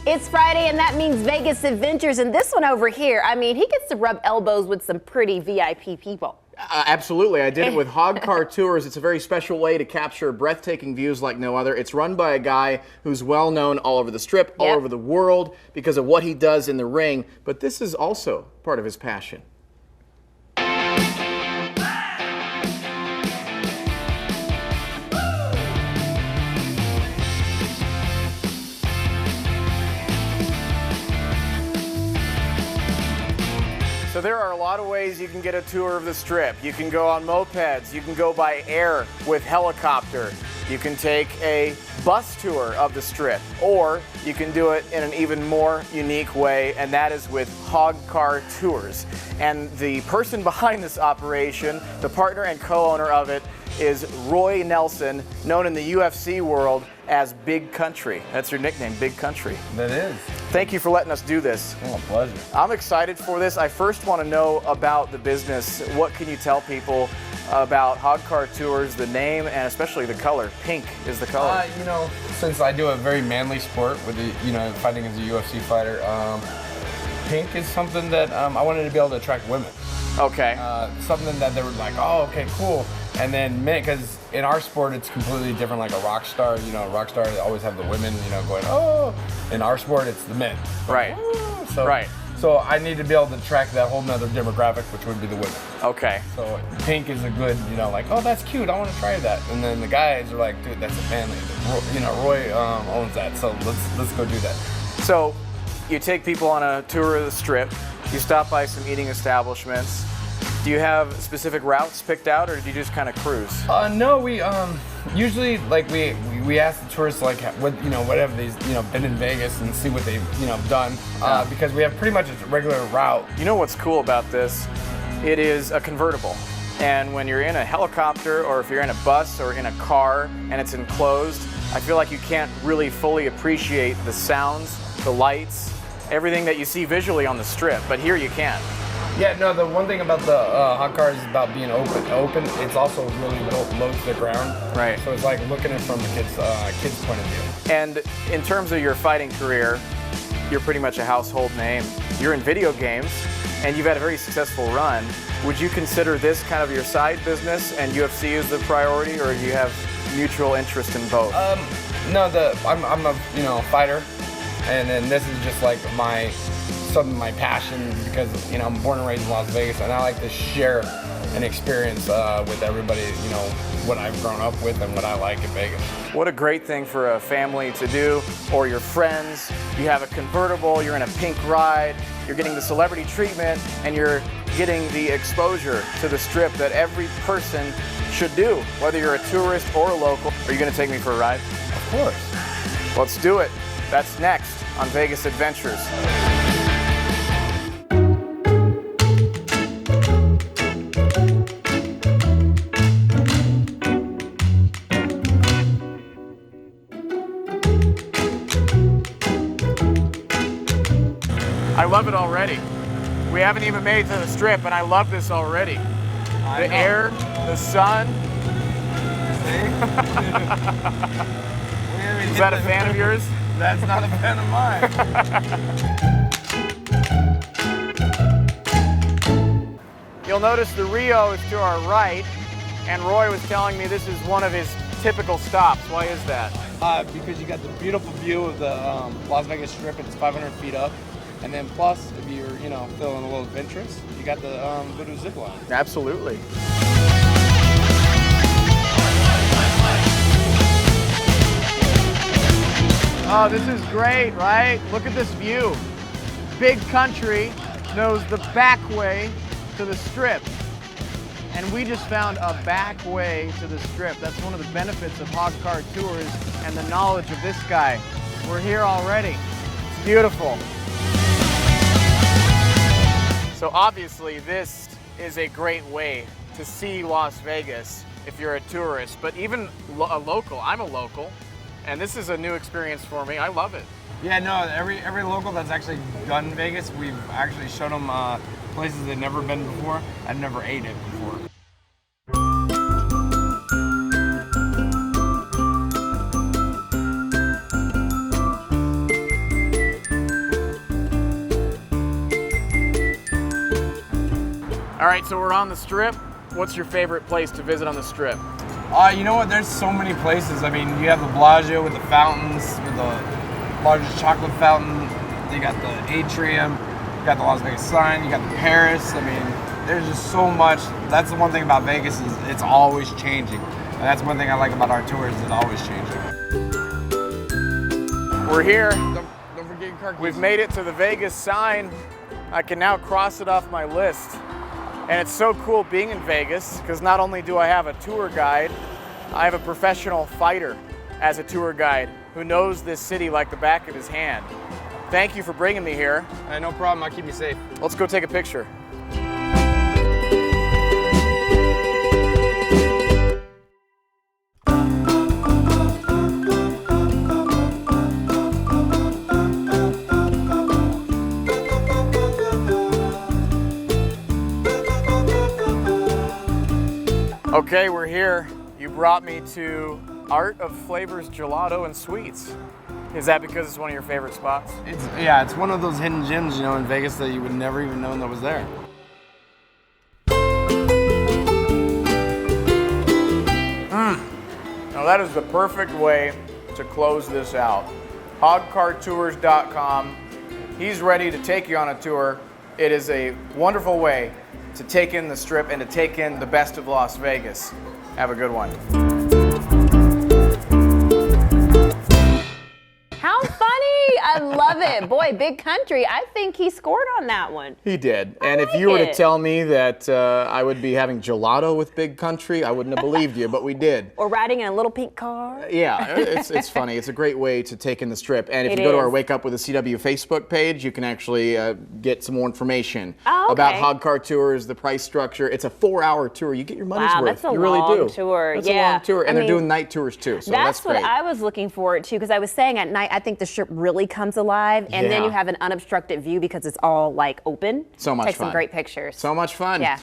It's Friday, and that means Vegas Adventures, and this one over here, I mean, he gets to rub elbows with some pretty VIP people. Absolutely. I did it with Hog Car Tours. It's a very special way to capture breathtaking views like no other. It's run by a guy who's well known all over the Strip, all over the world, because of what he does in the ring, but this is also part of his passion. So there are a lot of ways you can get a tour of the Strip. You can go on mopeds, you can go by air with helicopter, you can take a bus tour of the Strip, or you can do it in an even more unique way, and that is with Hog Car Tours. And the person behind this operation, the partner and co-owner of it, is Roy Nelson, known in the UFC world as Big Country. That's your nickname, Big Country. That is. Thank you for letting us do this. Oh, pleasure. I'm excited for this. I first want to know about the business. What can you tell people about Hog Car Tours, the name, and especially the color? Pink is the color. You know, since I do a very manly sport with the, you know, fighting as a UFC fighter, pink is something that I wanted to be able to attract women. Okay. Something that they were like, oh, okay, cool. And then men, because in our sport it's completely different. Like a rock star, you know, rock star, they always have the women, you know, going, oh. In our sport, it's the men. Right. So, So I need to be able to attract that whole nother demographic, which would be the women. Okay. So pink is a good, you know, like, oh, that's cute, I want to try that. And then the guys are like, dude, that's a family. You know, Roy owns that, so let's go do that. So you take people on a tour of the Strip. You stop by some eating establishments. Do you have specific routes picked out, or do you just kind of cruise? No, we usually like we ask the tourists like what, you know, whatever they've, you know, been in Vegas and see what they've, you know, done because we have pretty much a regular route. You know what's cool about this? It is a convertible, and when you're in a helicopter or if you're in a bus or in a car and it's enclosed, I feel like you can't really fully appreciate the sounds, the lights, everything that you see visually on the Strip, but here you can. Yeah, no, the one thing about the hot car is about being open. It's also really low to the ground. Right. So it's like looking at it from the kid's point of view. And in terms of your fighting career, you're pretty much a household name. You're in video games, and you've had a very successful run. Would you consider this kind of your side business and UFC is the priority, or do you have mutual interest in both? No, I'm a, you know, fighter, and then this is just like my passion because, you know, I'm born and raised in Las Vegas, and I like to share an experience with everybody, you know, what I've grown up with and what I like in Vegas. What a great thing for a family to do, or your friends. You have a convertible, you're in a pink ride, you're getting the celebrity treatment, and you're getting the exposure to the Strip that every person should do, whether you're a tourist or a local. Are you going to take me for a ride? Of course. Let's do it. That's next on Vegas Adventures. I love it already. We haven't even made it to the Strip, and I love this already. The air, the sun. Is that a fan of yours? That's not a fan of mine. You'll notice the Rio is to our right, and Roy was telling me this is one of his typical stops. Why is that? Because you got the beautiful view of the Las Vegas Strip, and it's 500 feet up. And then plus, if you're, you know, feeling a little adventurous, you got the Voodoo zip line. Absolutely. Oh, this is great, right? Look at this view. Big Country knows the back way to the Strip. And we just found a back way to the Strip. That's one of the benefits of Hog Car Tours and the knowledge of this guy. We're here already. It's beautiful. So obviously this is a great way to see Las Vegas if you're a tourist, but even a local. I'm a local, and this is a new experience for me. I love it. Yeah, no, every local that's actually done Vegas, we've actually shown them places they've never been before and never ate it before. All right, so we're on the Strip. What's your favorite place to visit on the Strip? You know what? There's so many places. I mean, you have the Bellagio with the fountains, with the largest chocolate fountain. You got the Atrium. You got the Las Vegas sign. You got the Paris. I mean, there's just so much. That's the one thing about Vegas is it's always changing. And that's one thing I like about our tours. It's always changing. We're here. Don't forget your car keys. We've made it to the Vegas sign. I can now cross it off my list. And it's so cool being in Vegas because not only do I have a tour guide, I have a professional fighter as a tour guide who knows this city like the back of his hand. Thank you for bringing me here. Hey, no problem. I'll keep you safe. Let's go take a picture. Okay, we're here. You brought me to Art of Flavors Gelato and Sweets. Is that because it's one of your favorite spots? It's one of those hidden gems, you know, in Vegas that you would never even know that was there. Now that is the perfect way to close this out. Hogcartours.com. He's ready to take you on a tour. It is a wonderful way to take in the Strip and to take in the best of Las Vegas. Have a good one. How funny! I love it. Boy, Big Country, I think he scored on that one. He did. I And if like you were to it. tell me that I would be having gelato with Big Country, I wouldn't have believed you, but we did. Or riding in a little pink car. Yeah, it's funny. It's a great way to take in the Strip. And if It you go to our is. Wake Up with the CW Facebook page, you can actually get some more information Oh, okay. about Hog Car Tours, the price structure. It's a 4-hour tour. You get your money's Wow, worth. that's a you really long do. tour. That's Yeah. a long tour. And I they're mean, doing night tours too, so that's what great. I was looking forward to because I was saying at night I think the Strip really comes alive, and then Yeah. you have an unobstructed view because it's all like open. So much Take some fun. great pictures. So much fun. Yeah.